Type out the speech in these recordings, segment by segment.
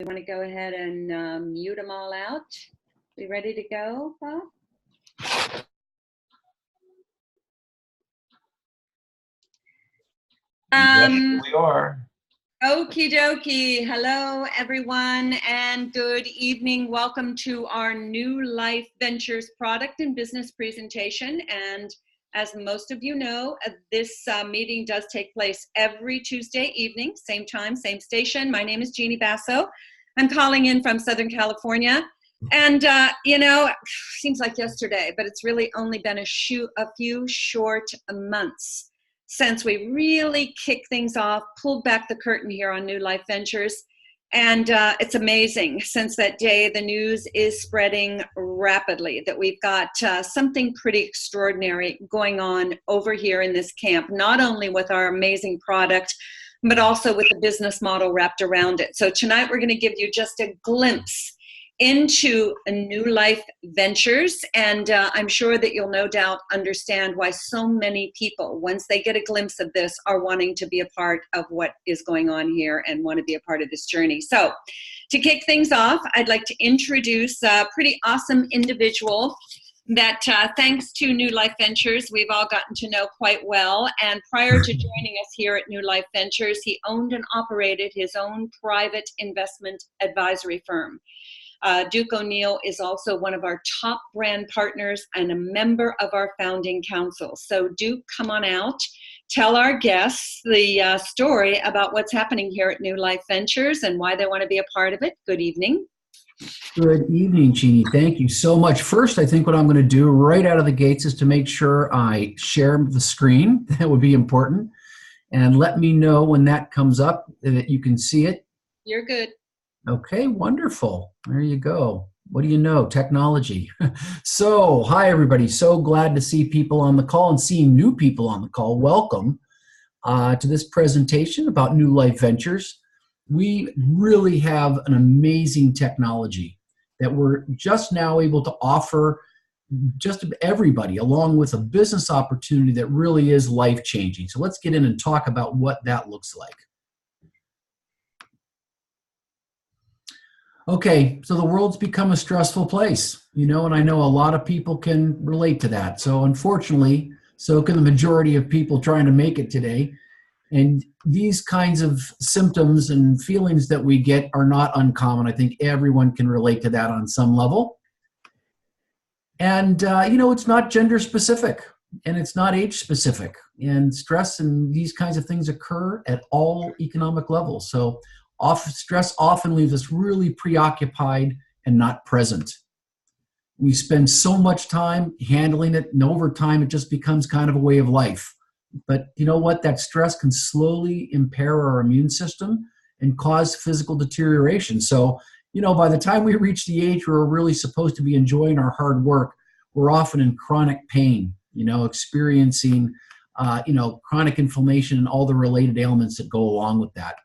We want to go ahead and mute them all out. We ready to go, Bob? Yes, we are. Okie dokie. Hello, everyone, and good evening. Welcome to our Nulife Ventures product and business presentation. And as most of you know, this meeting does take place every Tuesday evening, same time, same station. My name is Jeannie Basso. I'm calling in from Southern California. And, seems like yesterday, but it's really only been a few short months since we really kicked things off, pulled back the curtain here on Nulife Ventures. And it's amazing. Since that day, the news is spreading rapidly that we've got something pretty extraordinary going on over here in this camp, not only with our amazing product, but also with the business model wrapped around it. So tonight we're going to give you just a glimpse into a Nulife Ventures, and I'm sure that you'll no doubt understand why so many people, once they get a glimpse of this, are wanting to be a part of what is going on here and want to be a part of this journey. So to kick things off, I'd like to introduce a pretty awesome individual that thanks to Nulife Ventures, we've all gotten to know quite well. And prior to joining us here at Nulife Ventures, he owned and operated his own private investment advisory firm. Duke O'Neill is also one of our top brand partners and a member of our founding council. So Duke, come on out, tell our guests the story about what's happening here at Nulife Ventures and why they want to be a part of it. Good evening. Good evening, Jeannie. Thank you so much. First, I think what I'm going to do right out of the gates is to make sure I share the screen. That would be important. And let me know when that comes up that you can see it. You're good. Okay, wonderful. There you go. What do you know? Technology. So, hi, everybody. So glad to see people on the call and seeing new people on the call. Welcome to this presentation about Nulife Ventures. We really have an amazing technology that we're just now able to offer just everybody, along with a business opportunity that really is life-changing. So let's get in and talk about what that looks like. Okay, so the world's become a stressful place, and I know a lot of people can relate to that. So unfortunately, so can the majority of people trying to make it today. And these kinds of symptoms and feelings that we get are not uncommon. I think everyone can relate to that on some level. And, it's not gender specific and it's not age specific. And stress and these kinds of things occur at all economic levels. So stress often leaves us really preoccupied and not present. We spend so much time handling it, and over time it just becomes kind of a way of life. But you know what? That stress can slowly impair our immune system and cause physical deterioration. So, by the time we reach the age where we're really supposed to be enjoying our hard work, we're often in chronic pain, experiencing, chronic inflammation and all the related ailments that go along with that.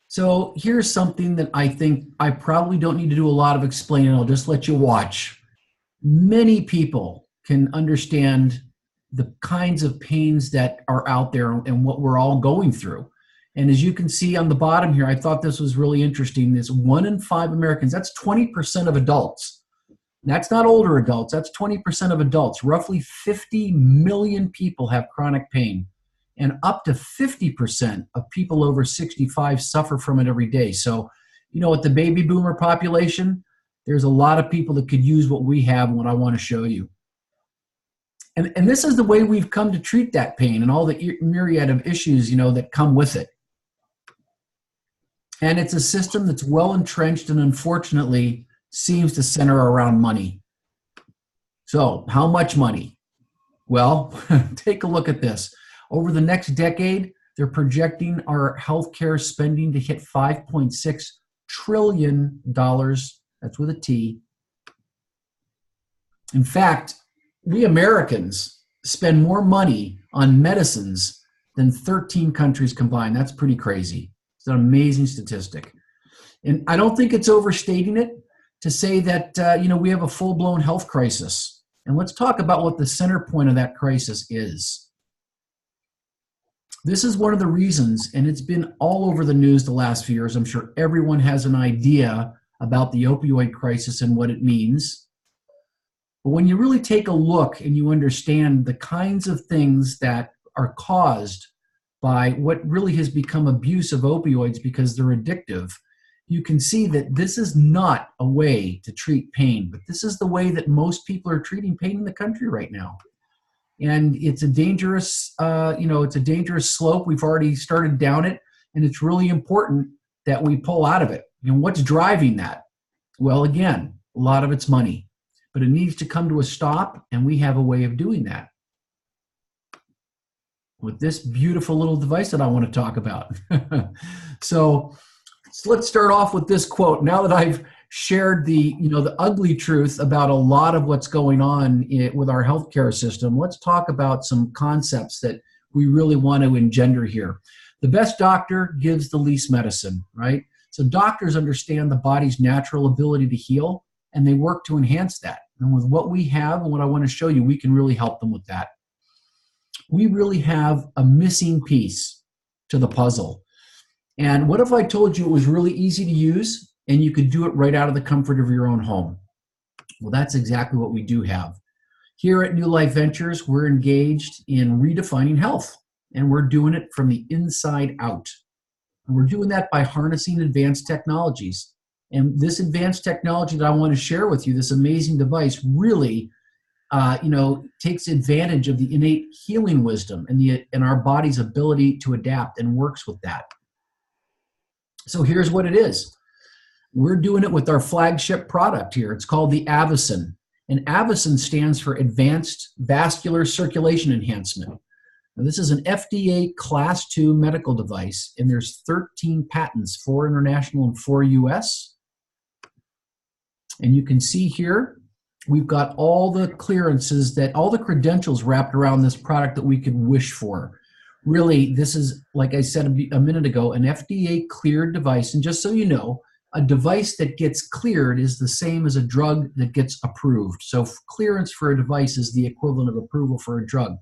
So here's something that I think I probably don't need to do a lot of explaining. I'll just let you watch. Many people can understand the kinds of pains that are out there and what we're all going through. And as you can see on the bottom here, I thought this was really interesting. This 1 in 5 Americans, that's 20% of adults. That's not older adults, that's 20% of adults. Roughly 50 million people have chronic pain. And up to 50% of people over 65 suffer from it every day. So, with the baby boomer population, there's a lot of people that could use what we have and what I want to show you. And this is the way we've come to treat that pain and all the myriad of issues, that come with it. And it's a system that's well entrenched and unfortunately seems to center around money. So how much money? Well, take a look at this. Over the next decade, they're projecting our healthcare spending to hit $5.6 trillion. That's with a T. In fact, we Americans spend more money on medicines than 13 countries combined. That's pretty crazy. It's an amazing statistic. And I don't think it's overstating it to say that, we have a full-blown health crisis. And let's talk about what the center point of that crisis is. This is one of the reasons, and it's been all over the news the last few years. I'm sure everyone has an idea about the opioid crisis and what it means. But when you really take a look and you understand the kinds of things that are caused by what really has become abuse of opioids because they're addictive, you can see that this is not a way to treat pain, but this is the way that most people are treating pain in the country right now. And it's a dangerous, it's a dangerous slope. We've already started down it, and it's really important that we pull out of it. And what's driving that? Well, again, a lot of it's money, but it needs to come to a stop, and we have a way of doing that with this beautiful little device that I want to talk about. So let's start off with this quote. Now that I've shared the ugly truth about a lot of what's going on with our healthcare system, let's talk about some concepts that we really want to engender here. The best doctor gives the least medicine, right? So doctors understand the body's natural ability to heal, and they work to enhance that. And with what we have and what I want to show you, we can really help them with that. We really have a missing piece to the puzzle. And what if I told you it was really easy to use and you could do it right out of the comfort of your own home? Well, that's exactly what we do have. Here at Nulife Ventures, we're engaged in redefining health, and we're doing it from the inside out. And we're doing that by harnessing advanced technologies. And this advanced technology that I want to share with you, this amazing device, really takes advantage of the innate healing wisdom and our body's ability to adapt, and works with that. So here's what it is. We're doing it with our flagship product here. It's called the Avicen. And Avicen stands for Advanced Vascular Circulation Enhancement. Now, this is an FDA Class 2 medical device, and there's 13 patents, 4 international and 4 US. And you can see here, we've got all the clearances, all the credentials wrapped around this product that we could wish for. Really, this is, like I said a minute ago, an FDA cleared device. And just so you know, a device that gets cleared is the same as a drug that gets approved. So clearance for a device is the equivalent of approval for a drug.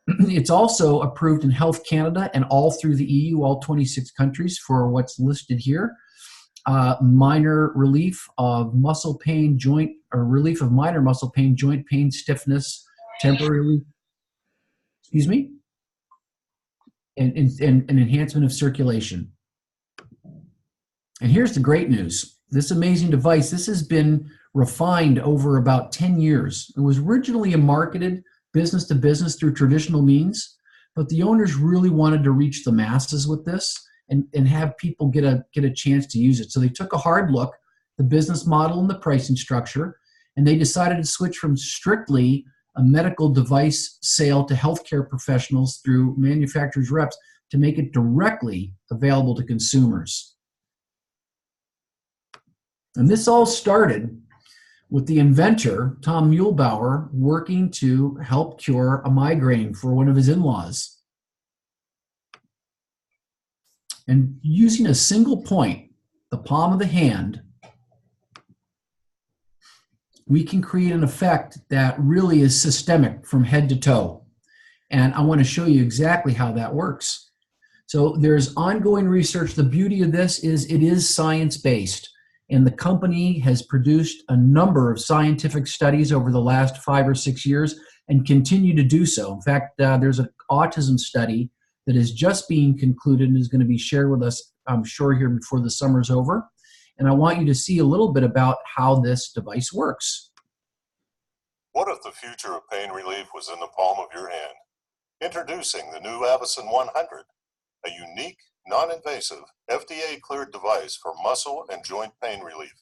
It's also approved in Health Canada and all through the EU, all 26 countries, for what's listed here. Minor relief of muscle pain, relief of minor muscle pain, joint pain, stiffness, temporary, and enhancement of circulation. And here's the great news. This amazing device, this has been refined over about 10 years. It was originally marketed business to business through traditional means, but the owners really wanted to reach the masses with this and have people get a chance to use it. So they took a hard look, the business model and the pricing structure, and they decided to switch from strictly a medical device sale to healthcare professionals through manufacturers' reps to make it directly available to consumers. And this all started with the inventor, Tom Muehlbauer, working to help cure a migraine for one of his in-laws. And using a single point, the palm of the hand, we can create an effect that really is systemic from head to toe. And I want to show you exactly how that works. So there's ongoing research. The beauty of this is it is science-based. And the company has produced a number of scientific studies over the last 5 or 6 years and continue to do so. In fact, there's an autism study that is just being concluded and is going to be shared with us, I'm sure, here before the summer's over. And I want you to see a little bit about how this device works. What if the future of pain relief was in the palm of your hand? Introducing the new Avicen 100, a unique, non-invasive, FDA-cleared device for muscle and joint pain relief.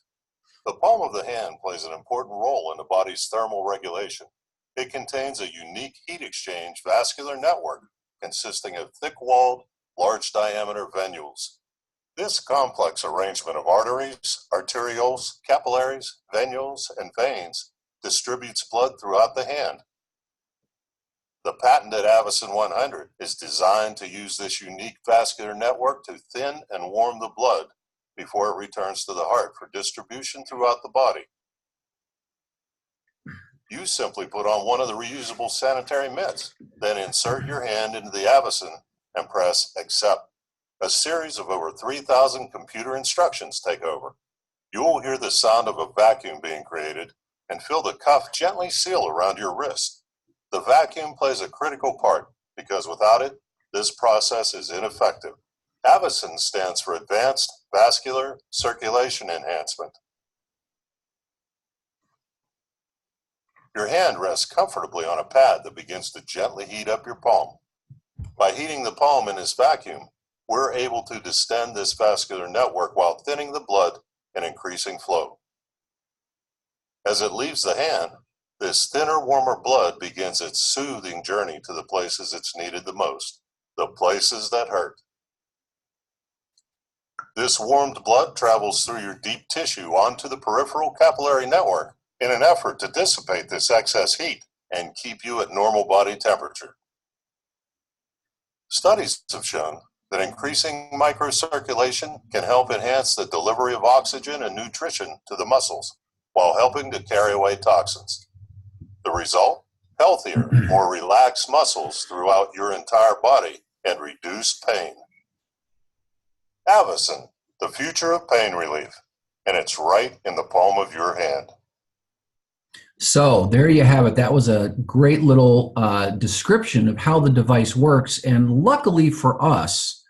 The palm of the hand plays an important role in the body's thermal regulation. It contains a unique heat exchange vascular network consisting of thick-walled, large-diameter venules. This complex arrangement of arteries, arterioles, capillaries, venules, and veins distributes blood throughout the hand. The patented Avicen 100 is designed to use this unique vascular network to thin and warm the blood before it returns to the heart for distribution throughout the body. You simply put on one of the reusable sanitary mitts, then insert your hand into the Avicen and press accept. A series of over 3,000 computer instructions take over. You will hear the sound of a vacuum being created and feel the cuff gently seal around your wrist. The vacuum plays a critical part because without it, this process is ineffective. AVACEN stands for Advanced Vascular Circulation Enhancement. Your hand rests comfortably on a pad that begins to gently heat up your palm. By heating the palm in this vacuum, we're able to distend this vascular network while thinning the blood and increasing flow. As it leaves the hand, this thinner, warmer blood begins its soothing journey to the places it's needed the most, the places that hurt. This warmed blood travels through your deep tissue onto the peripheral capillary network in an effort to dissipate this excess heat and keep you at normal body temperature. Studies have shown that increasing microcirculation can help enhance the delivery of oxygen and nutrition to the muscles while helping to carry away toxins. The result? Healthier, more relaxed muscles throughout your entire body and reduced pain. AVACEN, the future of pain relief, and it's right in the palm of your hand. So there you have it. That was a great little description of how the device works. And luckily for us,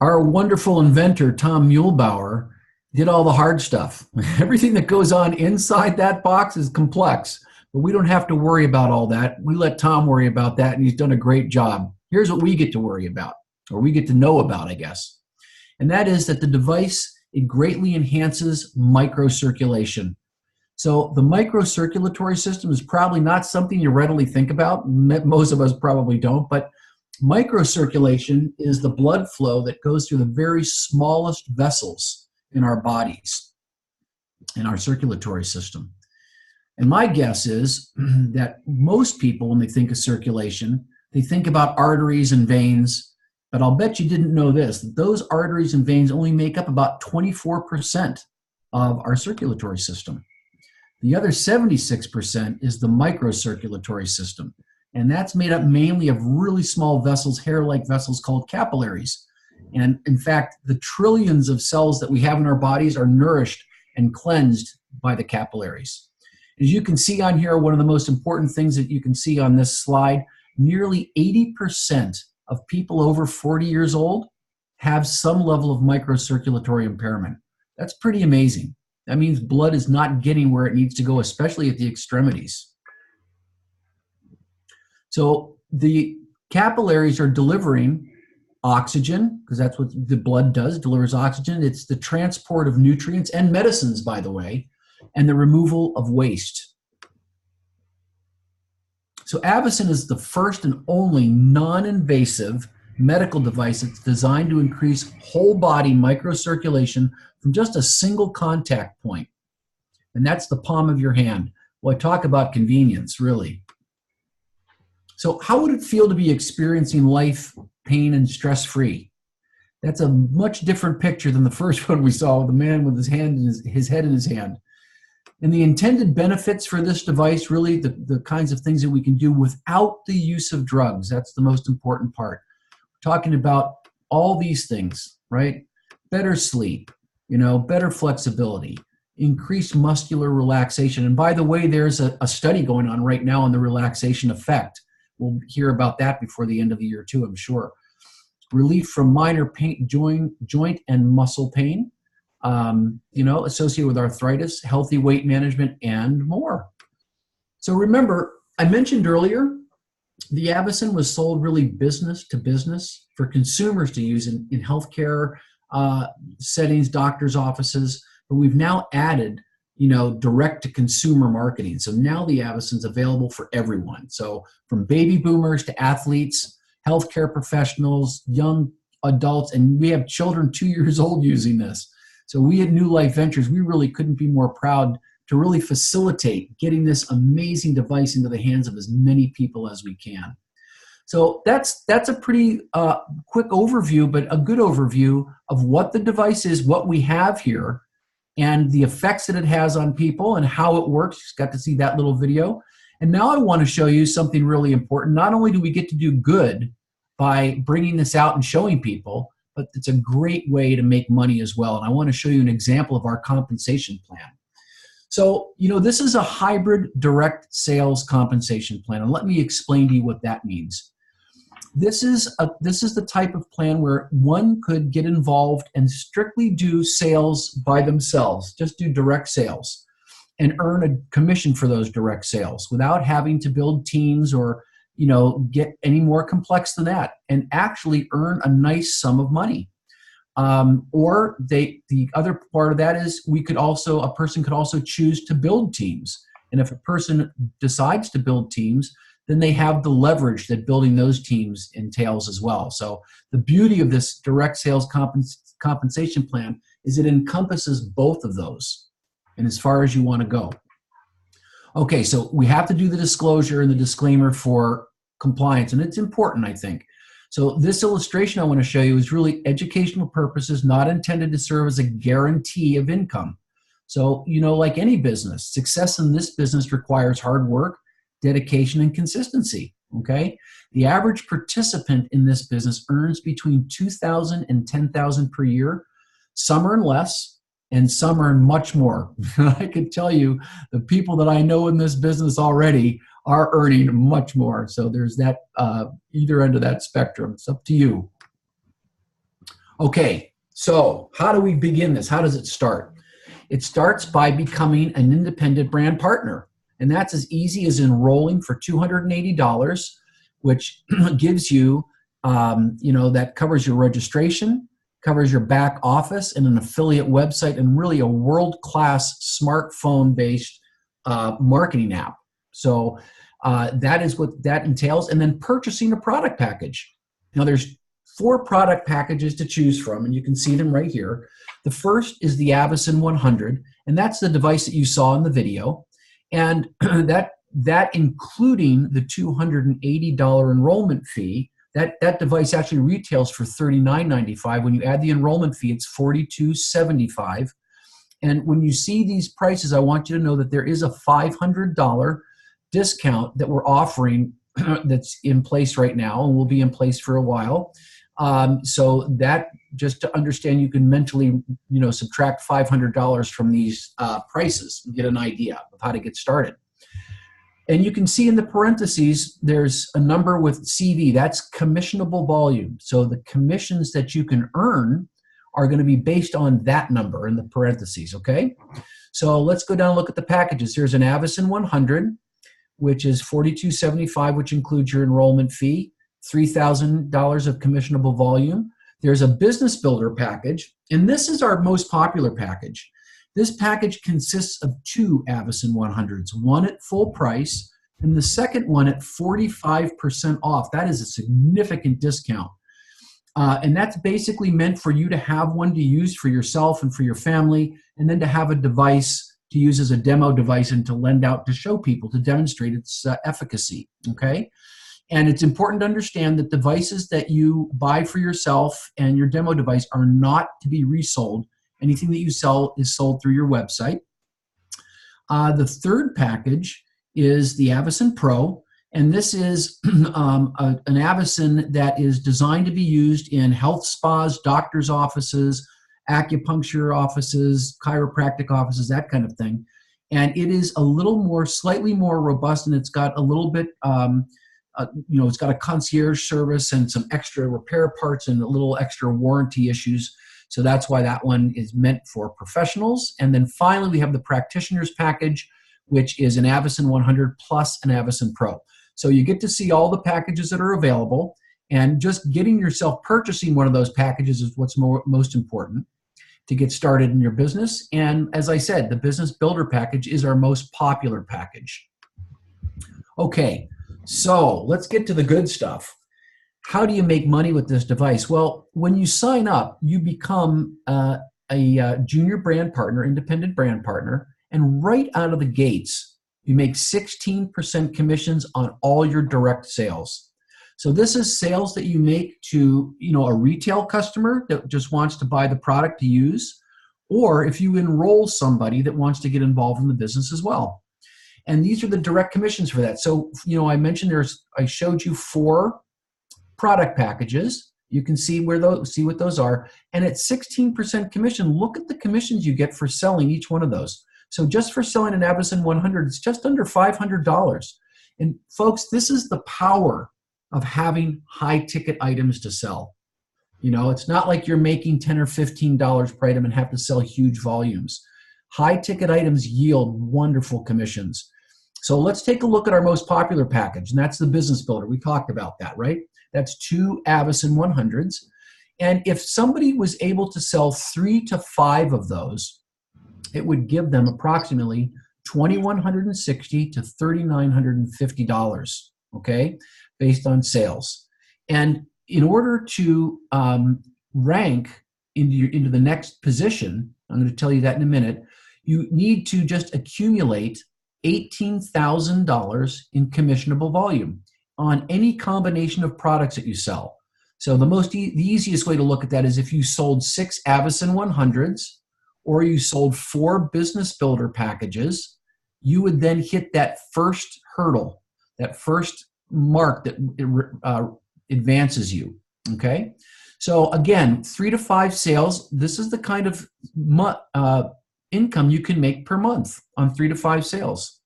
our wonderful inventor, Tom Muehlbauer, did all the hard stuff. Everything that goes on inside that box is complex, but we don't have to worry about all that. We let Tom worry about that, and he's done a great job. Here's what we get to worry about, or we get to know about, I guess. And that is that the device, it greatly enhances microcirculation. So the microcirculatory system is probably not something you readily think about. Most of us probably don't, but microcirculation is the blood flow that goes through the very smallest vessels in our bodies, in our circulatory system. And my guess is that most people, when they think of circulation, they think about arteries and veins, but I'll bet you didn't know this, that those arteries and veins only make up about 24% of our circulatory system. The other 76% is the microcirculatory system, and that's made up mainly of really small vessels, hair-like vessels called capillaries. And in fact, the trillions of cells that we have in our bodies are nourished and cleansed by the capillaries. As you can see on here, one of the most important things that you can see on this slide, nearly 80% of people over 40 years old have some level of microcirculatory impairment. That's pretty amazing. That means blood is not getting where it needs to go, especially at the extremities. So the capillaries are delivering oxygen, because that's what the blood does, delivers oxygen. It's the transport of nutrients and medicines, by the way, and the removal of waste. So AVACEN is the first and only non-invasive medical device that's designed to increase whole body microcirculation from just a single contact point. And that's the palm of your hand. Well, I talk about convenience, really. So how would it feel to be experiencing life, pain, and stress-free? That's a much different picture than the first one we saw with the man with his hand in his head in his hand. And the intended benefits for this device, really the kinds of things that we can do without the use of drugs. That's the most important part. We're talking about all these things, right? Better sleep, better flexibility, increased muscular relaxation. And by the way, there's a study going on right now on the relaxation effect. We'll hear about that before the end of the year too, I'm sure. Relief from minor pain, joint and muscle pain, associated with arthritis, healthy weight management, and more. So remember, I mentioned earlier, the AVACEN was sold really business to business for consumers to use in healthcare settings, doctors' offices, but we've now added direct to consumer marketing. So now the AVACEN's available for everyone. So from baby boomers to athletes, healthcare professionals, young adults, and we have children 2 years old using this. So we at Nulife Ventures, we really couldn't be more proud to really facilitate getting this amazing device into the hands of as many people as we can. So that's a pretty quick overview, but a good overview of what the device is, what we have here, and the effects that it has on people and how it works. You got to see that little video. And now I want to show you something really important. Not only do we get to do good by bringing this out and showing people, but it's a great way to make money as well. And I want to show you an example of our compensation plan. So, this is a hybrid direct sales compensation plan. And let me explain to you what that means. This is the type of plan where one could get involved and strictly do sales by themselves, just do direct sales, and earn a commission for those direct sales without having to build teams or get any more complex than that, and actually earn a nice sum of money. Or the other part of that is a person could also choose to build teams. And if a person decides to build teams, then they have the leverage that building those teams entails as well. So the beauty of this direct sales compensation plan is it encompasses both of those, and as far as you want to go. Okay, so we have to do the disclosure and the disclaimer for compliance, and it's important, I think. So this illustration I want to show you is really educational purposes, not intended to serve as a guarantee of income. So, like any business, success in this business requires hard work, dedication, and consistency, okay? The average participant in this business earns between $2,000 and $10,000 per year. Some earn less, and some earn much more. I can tell you the people that I know in this business already are earning much more. So there's that either end of that spectrum. It's up to you. Okay, so how do we begin this? How does it start? It starts by becoming an independent brand partner. And that's as easy as enrolling for $280, which gives you, that covers your registration, covers your back office and an affiliate website, and really a world-class smartphone-based marketing app. So that is what that entails. And then purchasing a product package. Now there's 4 product packages to choose from, and you can see them right here. The first is the Avicen 100, and that's the device that you saw in the video. And that including the $280 enrollment fee, that device actually retails for $39.95. When you add the enrollment fee, it's $42.75. And when you see these prices, I want you to know that there is a $500 discount that we're offering that's in place right now and will be in place for a while. So that, just to understand, you can mentally, subtract $500 from these prices and get an idea of how to get started. And you can see in the parentheses, there's a number with CV. That's commissionable volume. So the commissions that you can earn are going to be based on that number in the parentheses, okay? So let's go down and look at the packages. Here's an Avicen 100, which is $42.75, which includes your enrollment fee, $3,000 of commissionable volume. There's a business builder package, and this is our most popular package. This package consists of 2 Avicen 100s, one at full price and the second one at 45% off. That is a significant discount. And that's basically meant for you to have one to use for yourself and for your family, and then to have a device to use as a demo device and to lend out to show people, to demonstrate its efficacy, okay? And it's important to understand that devices that you buy for yourself and your demo device are not to be resold. Anything that you sell is sold through your website. The third package is the Avicen Pro, and this is an Avicen that is designed to be used in health spas, doctor's offices, acupuncture offices, chiropractic offices, that kind of thing. And it is a little more, slightly more robust, and it's got a little bit, it's got a concierge service and some extra repair parts and a little extra warranty issues. So that's why that one is meant for professionals. And then finally, we have the practitioner's package, which is an Avicen 100 plus an Avicen Pro. So you get to see all the packages that are available, and just getting yourself purchasing one of those packages is what's most important to get started in your business. And as I said, the business builder package is our most popular package. Okay, so let's get to the good stuff. How do you make money with this device? Well, when you sign up, you become a junior brand partner, independent brand partner, and right out of the gates, you make 16% commissions on all your direct sales. So this is sales that you make to, a retail customer that just wants to buy the product to use, or if you enroll somebody that wants to get involved in the business as well. And these are the direct commissions for that. So, I mentioned I showed you 4 product packages. You can see what those are. And at 16% commission, look at the commissions you get for selling each one of those. So just for selling an Avison 100, it's just under $500. And folks, this is the power of having high ticket items to sell. It's not like you're making $10 or $15 per item and have to sell huge volumes. High ticket items yield wonderful commissions. So let's take a look at our most popular package, and that's the Business Builder. We talked about that, right? That's 2 Avison 100s. And if somebody was able to sell 3 to 5 of those, it would give them approximately $2,160 to $3,950, okay, based on sales. And in order to rank into the next position, I'm going to tell you that in a minute, you need to just accumulate $18,000 in commissionable volume on any combination of products that you sell. So the easiest way to look at that is if you sold 6 Avison 100s or you sold 4 Business Builder packages, you would then hit that first hurdle, that first mark that advances you, okay? So again, 3 to 5 sales, this is the kind of income you can make per month on 3 to 5 sales.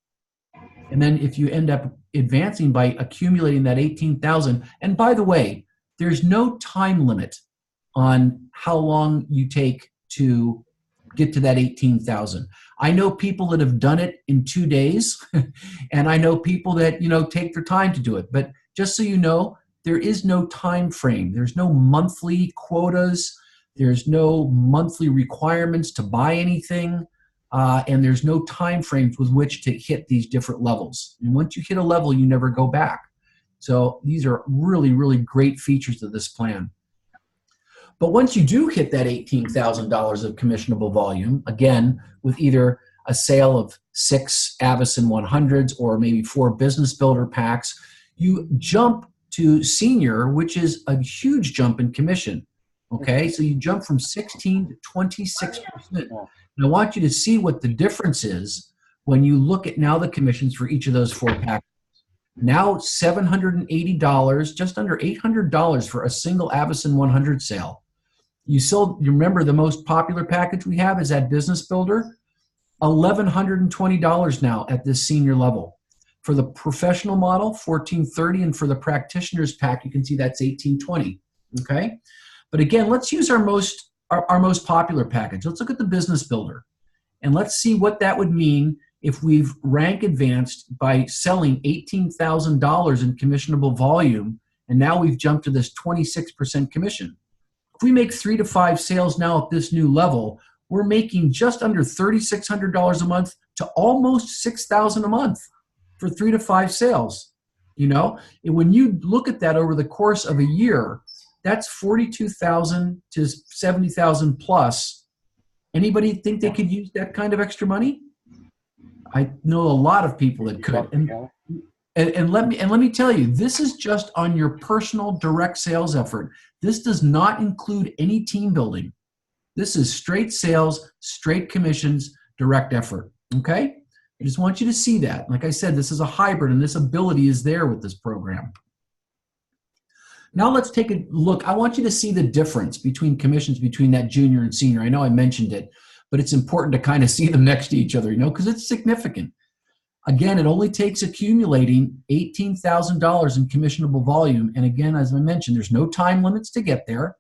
And then if you end up advancing by accumulating that 18,000, and by the way, there's no time limit on how long you take to get to that 18,000. I know people that have done it in 2 days, and I know people that, take their time to do it. But just so you know, there is no time frame. There's no monthly quotas. There's no monthly requirements to buy anything. And there's no time frames with which to hit these different levels. And once you hit a level, you never go back. So these are really, really great features of this plan. But once you do hit that $18,000 of commissionable volume, again, with either a sale of 6 Avison 100s or maybe 4 Business Builder packs, you jump to senior, which is a huge jump in commission. Okay, so you jump from 16 to 26%. And I want you to see what the difference is when you look at now the commissions for each of those 4 packages. Now $780, just under $800 for a single Avison 100 sale. You remember the most popular package we have is that Business Builder, $1,120 now at this senior level. For the professional model, $1,430, and for the practitioner's pack, you can see that's $1,820. Okay, but again, let's use our most popular package. Let's look at the Business Builder, and let's see what that would mean if we've rank advanced by selling $18,000 in commissionable volume, and now we've jumped to this 26% commission. If we make 3 to 5 sales now at this new level, we're making just under $3,600 a month to almost $6,000 a month for 3 to 5 sales. And when you look at that over the course of a year, that's $42,000 to $70,000 plus. Anybody think they could use that kind of extra money? I know a lot of people that could. And let me tell you, this is just on your personal direct sales effort. This does not include any team building. This is straight sales, straight commissions, direct effort. Okay? I just want you to see that. Like I said, this is a hybrid, and this ability is there with this program. Now let's take a look. I want you to see the difference between commissions between that junior and senior. I know I mentioned it, but it's important to kind of see them next to each other, because it's significant. Again, it only takes accumulating $18,000 in commissionable volume. And again, as I mentioned, there's no time limits to get there.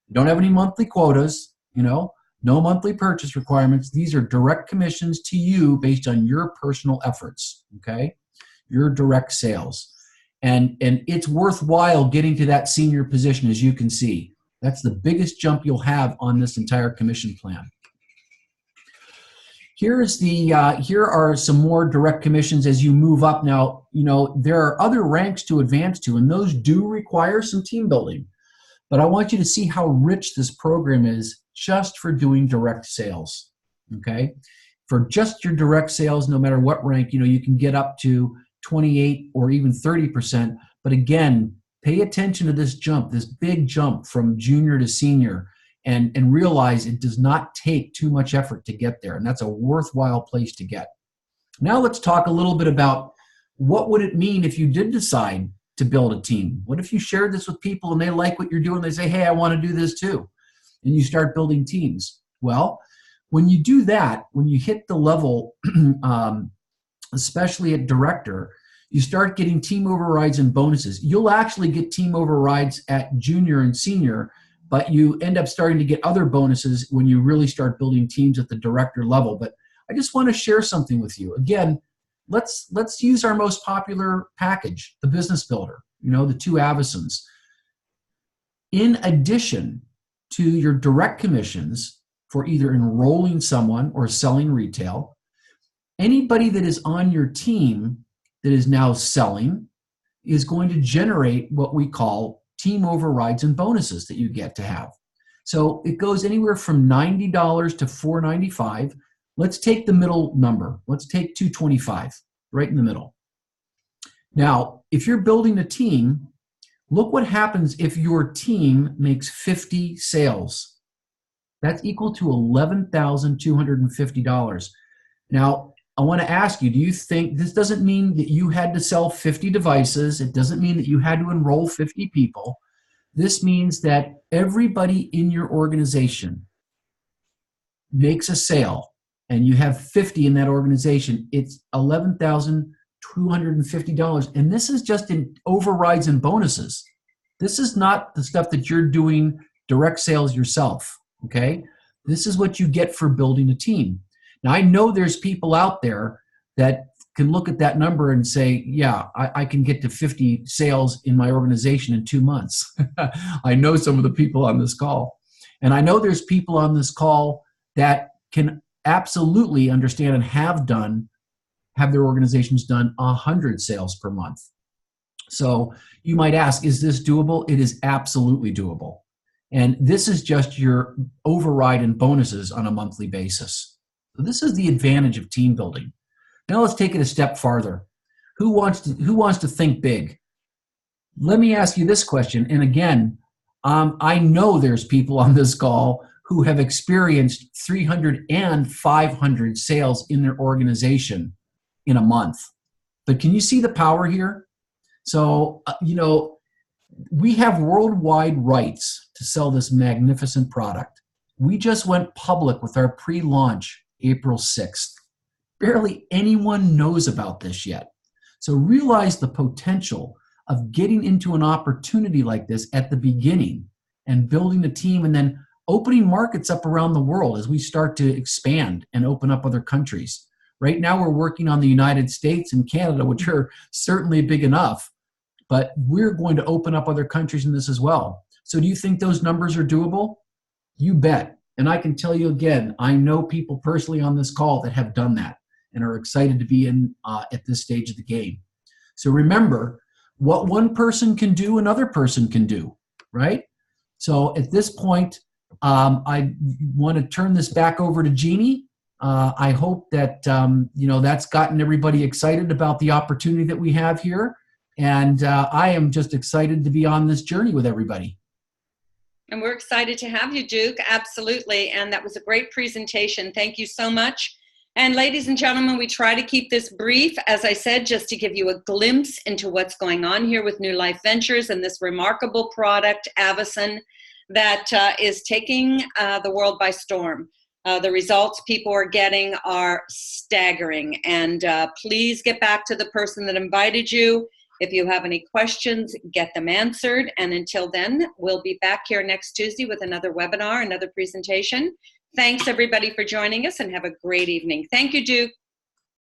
You don't have any monthly quotas, no monthly purchase requirements. These are direct commissions to you based on your personal efforts, okay? Your direct sales. And it's worthwhile getting to that senior position, as you can see. That's the biggest jump you'll have on this entire commission plan. Here are some more direct commissions as you move up. Now, there are other ranks to advance to, and those do require some team building. But I want you to see how rich this program is just for doing direct sales, okay? For just your direct sales, no matter what rank, you can get up to 28 or even 30%. But again, pay attention to this jump, this big jump from junior to senior. And realize it does not take too much effort to get there. And that's a worthwhile place to get. Now let's talk a little bit about what would it mean if you did decide to build a team? What if you shared this with people and they like what you're doing? They say, hey, I want to do this too. And you start building teams. Well, when you do that, when you hit the level, especially at director, you start getting team overrides and bonuses. You'll actually get team overrides at junior and senior, but you end up starting to get other bonuses when you really start building teams at the director level. But I just want to share something with you. Again, let's use our most popular package, the Business Builder, the 2 Avasons. In addition to your direct commissions for either enrolling someone or selling retail, anybody that is on your team that is now selling is going to generate what we call team overrides and bonuses that you get to have. So it goes anywhere from $90 to $495. Let's take the middle number. Let's take $225, right in the middle. Now, if you're building a team, look what happens if your team makes 50 sales. That's equal to $11,250. Now, I want to ask you, do you think this doesn't mean that you had to sell 50 devices? It doesn't mean that you had to enroll 50 people. This means that everybody in your organization makes a sale and you have 50 in that organization. It's $11,250. And this is just in overrides and bonuses. This is not the stuff that you're doing direct sales yourself, okay? This is what you get for building a team. Now, I know there's people out there that can look at that number and say, yeah, I can get to 50 sales in my organization in 2 months. I know some of the people on this call. And I know there's people on this call that can absolutely understand and have their organizations done 100 sales per month. So you might ask, is this doable? It is absolutely doable. And this is just your override and bonuses on a monthly basis. So this is the advantage of team building. Now let's take it a step farther. Who wants to think big? Let me ask you this question. And again, I know there's people on this call who have experienced 300 and 500 sales in their organization in a month. But can you see the power here? So, we have worldwide rights to sell this magnificent product. We just went public with our pre-launch April 6th. Barely anyone knows about this yet. So realize the potential of getting into an opportunity like this at the beginning and building a team and then opening markets up around the world as we start to expand and open up other countries. Right now we're working on the United States and Canada, which are certainly big enough, but we're going to open up other countries in this as well. So do you think those numbers are doable? You bet. And I can tell you again, I know people personally on this call that have done that and are excited to be in at this stage of the game. So remember, what one person can do, another person can do, right? So at this point, I want to turn this back over to Jeannie. I hope that that's gotten everybody excited about the opportunity that we have here. And I am just excited to be on this journey with everybody. And we're excited to have you, Duke. Absolutely. And that was a great presentation. Thank you so much. And ladies and gentlemen, we try to keep this brief, as I said, just to give you a glimpse into what's going on here with Nulife Ventures and this remarkable product, Avacen, that is taking the world by storm. The results people are getting are staggering. And please get back to the person that invited you. If you have any questions, get them answered. And until then, we'll be back here next Tuesday with another webinar, another presentation. Thanks, everybody, for joining us, and have a great evening. Thank you, Duke.